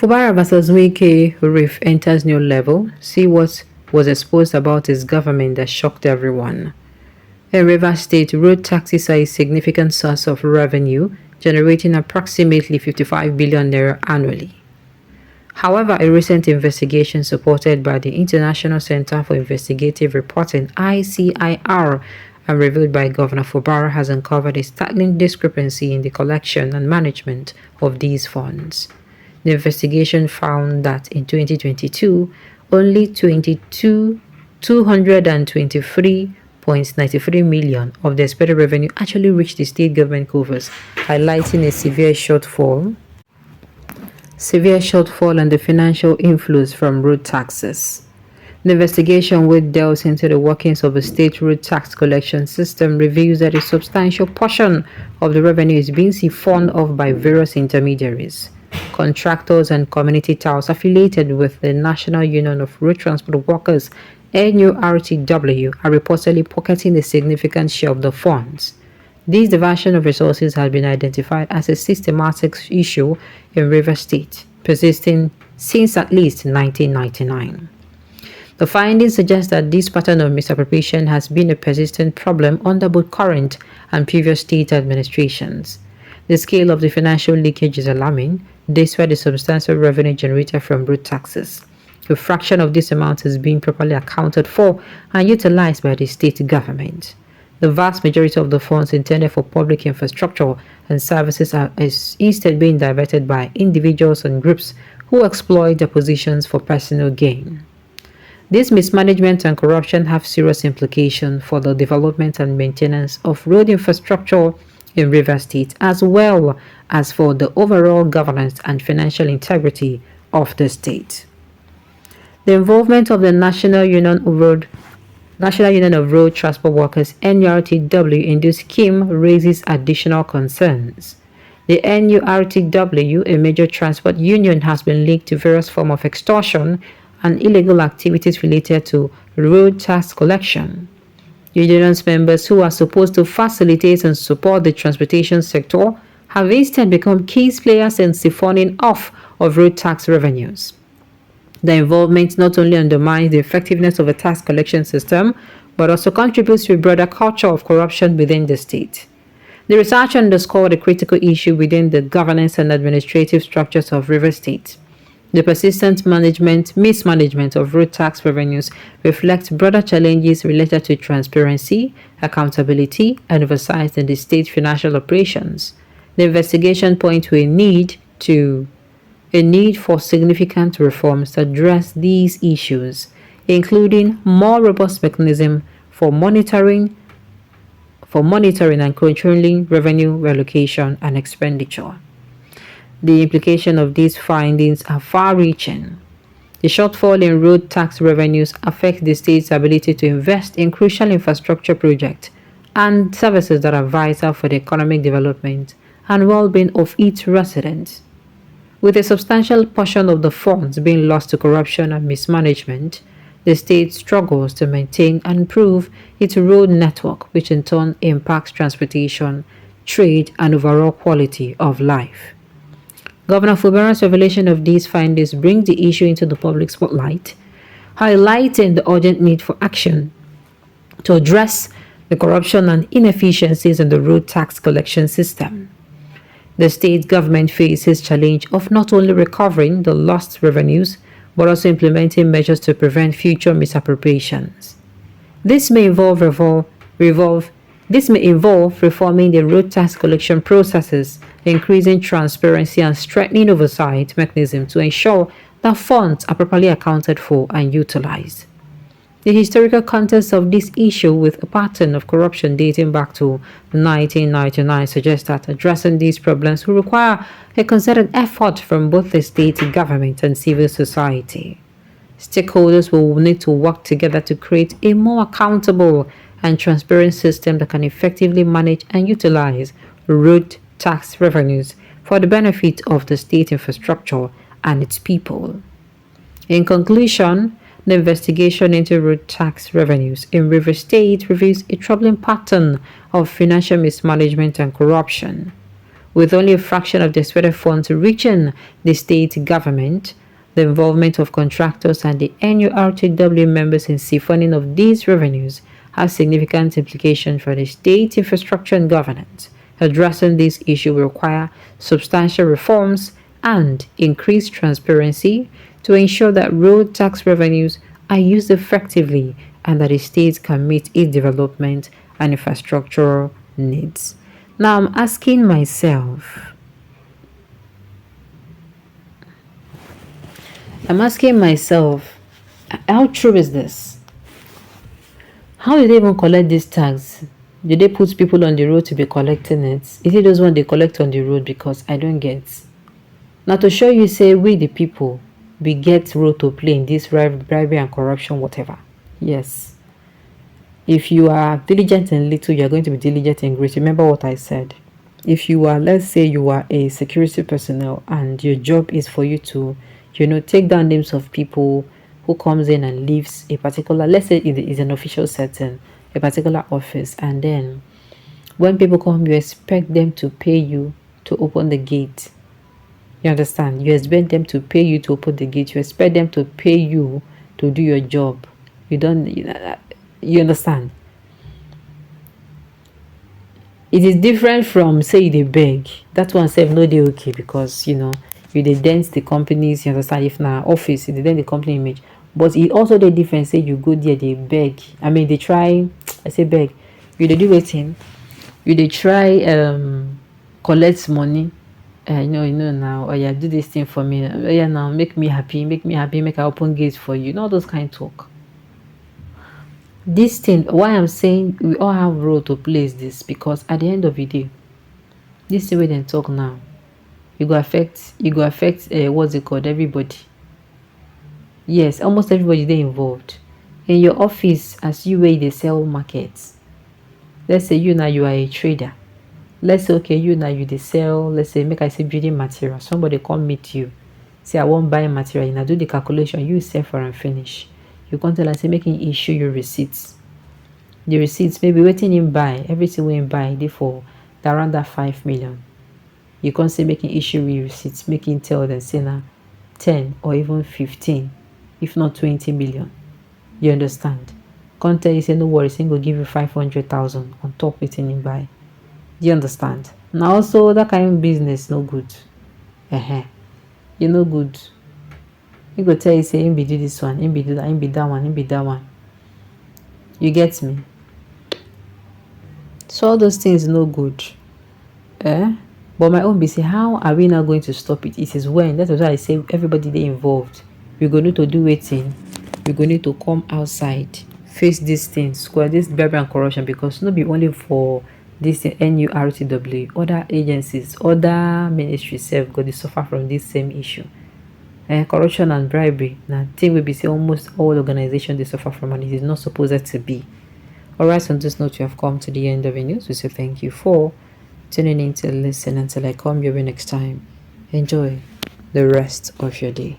Fubaras vs. Wike riff enters new level. See what was exposed about his government that shocked everyone. In Rivers State, road taxes are a significant source of revenue, generating approximately 55 billion naira annually. However, a recent investigation supported by the International Center for Investigative Reporting (ICIR) and revealed by Governor Fubaras has uncovered a startling discrepancy in the collection and management of these funds. The investigation found that in 2022, only 223.93 million of the expected revenue actually reached the state government coffers, highlighting a severe shortfall in the financial inflows from road taxes. The investigation, which delves into the workings of the state road tax collection system, reveals that a substantial portion of the revenue is being siphoned off by various intermediaries. Contractors and community towns affiliated with the National Union of Road Transport Workers (NURTW) are reportedly pocketing a significant share of the funds. This diversion of resources has been identified as a systematic issue in Rivers State, persisting since at least 1999. The findings suggest that this pattern of misappropriation has been a persistent problem under both current and previous state administrations. The scale of the financial leakage is alarming, despite the substantial revenue generated from road taxes. A fraction of this amount is being properly accounted for and utilized by the state government. The vast majority of the funds intended for public infrastructure and services are instead being diverted by individuals and groups who exploit their positions for personal gain. This mismanagement and corruption have serious implications for the development and maintenance of road infrastructure in Rivers State, as well as for the overall governance and financial integrity of the state. The involvement of the National Union of Road Transport Workers (NURTW) in this scheme raises additional concerns. The NURTW, a major transport union, has been linked to various forms of extortion and illegal activities related to road tax collection. Union's members, who are supposed to facilitate and support the transportation sector, have instead become key players in siphoning off of road tax revenues. The involvement not only undermines the effectiveness of the tax collection system, but also contributes to a broader culture of corruption within the state. The research underscored a critical issue within the governance and administrative structures of Rivers State. The persistent mismanagement of road tax revenues reflects broader challenges related to transparency, accountability, and oversight in the state's financial operations. The investigation points to a need for significant reforms to address these issues, including more robust mechanisms for monitoring and controlling revenue reallocation and expenditure. The implications of these findings are far-reaching. The shortfall in road tax revenues affects the state's ability to invest in crucial infrastructure projects and services that are vital for the economic development and well-being of its residents. With a substantial portion of the funds being lost to corruption and mismanagement, the state struggles to maintain and improve its road network, which in turn impacts transportation, trade, and overall quality of life. Governor Fubaras' revelation of these findings brings the issue into the public spotlight, highlighting the urgent need for action to address the corruption and inefficiencies in the road tax collection system. The state government faces challenge of not only recovering the lost revenues, but also implementing measures to prevent future misappropriations. This may involve reforming the road tax collection processes, increasing transparency, and strengthening oversight mechanisms to ensure that funds are properly accounted for and utilized. The historical context of this issue, with a pattern of corruption dating back to 1999, suggests that addressing these problems will require a concerted effort from both the state government and civil society. Stakeholders will need to work together to create a more accountable and transparent system that can effectively manage and utilize road tax revenues for the benefit of the state infrastructure and its people. In conclusion, the investigation into road tax revenues in Rivers State reveals a troubling pattern of financial mismanagement and corruption. with only a fraction of the expected funds reaching the state government. The involvement of contractors and the NURTW members in siphoning of these revenues has significant implications for the state infrastructure and governance. Addressing this issue will require substantial reforms and increased transparency to ensure that road tax revenues are used effectively and that the state can meet its development and infrastructural needs. Now I'm asking myself, how true is this? How do they even collect this tax? Do they put people on the road to be collecting it? Is it those ones they collect on the road? Because I don't get. Now to show you, say we the people, we get role to play in this bribery and corruption, whatever. Yes. If you are diligent in little, you are going to be diligent in great. Remember what I said. If you are, let's say you are a security personnel and your job is for you to, take down names of people who comes in and leaves a particular, let's say it is an official setting, a particular office, and then when people come, you expect them to pay you to open the gate. You understand? You expect them to pay you to open the gate. You expect them to pay you to do your job. You understand? It is different from, say, they beg. That one say no, they okay, because you they dent the companies. You understand? If na office, they dent the company image. But it also the difference. Say you go there, they beg. I mean, they try. I say beg. You they do waiting. You they try collect money. Now. Oh yeah, do this thing for me. Oh yeah, now make me happy. Make I open gates for you. All those kind of talk. This thing, why I'm saying we all have role to play is this, because at the end of the day, this thing we then talk now, you go affect what's it called, everybody. Yes, almost everybody they involved. In your office, as you way they sell markets. Let's say you are a trader. Let's say okay, you they sell, let's say make I say building material. Somebody come meet you. Say I won't buy material, you do the calculation, you sell for and finish. You can't tell us say making issue your receipts. The receipts maybe waiting in buy, everything we buy, therefore around that 5 million. You can't say making issue with receipts, making tell them say now 10 or even 15, if not 20 million. You understand? Can't tell you say no worries, I'm gonna give you 500,000 on top waiting in buy. You understand? Now also that kind of business no good. You no good. He go tell you say him be do this one, him be do that, him be that one, him be that one. You get me? So all those things no good. But my own be say, how are we now going to stop it? It is when, that's why I say everybody they involved. We're going to do waiting. We're going to come outside, face these things, square this bribery and corruption, because not be only for this NURTW, other agencies, other ministries self got to suffer from this same issue. Corruption and bribery. Now, thing will be say almost all organizations they suffer from, and it is not supposed to be. Alright, on this note, you have come to the end of the news. We say thank you for tuning in to listen. Until I come your way next time, enjoy the rest of your day.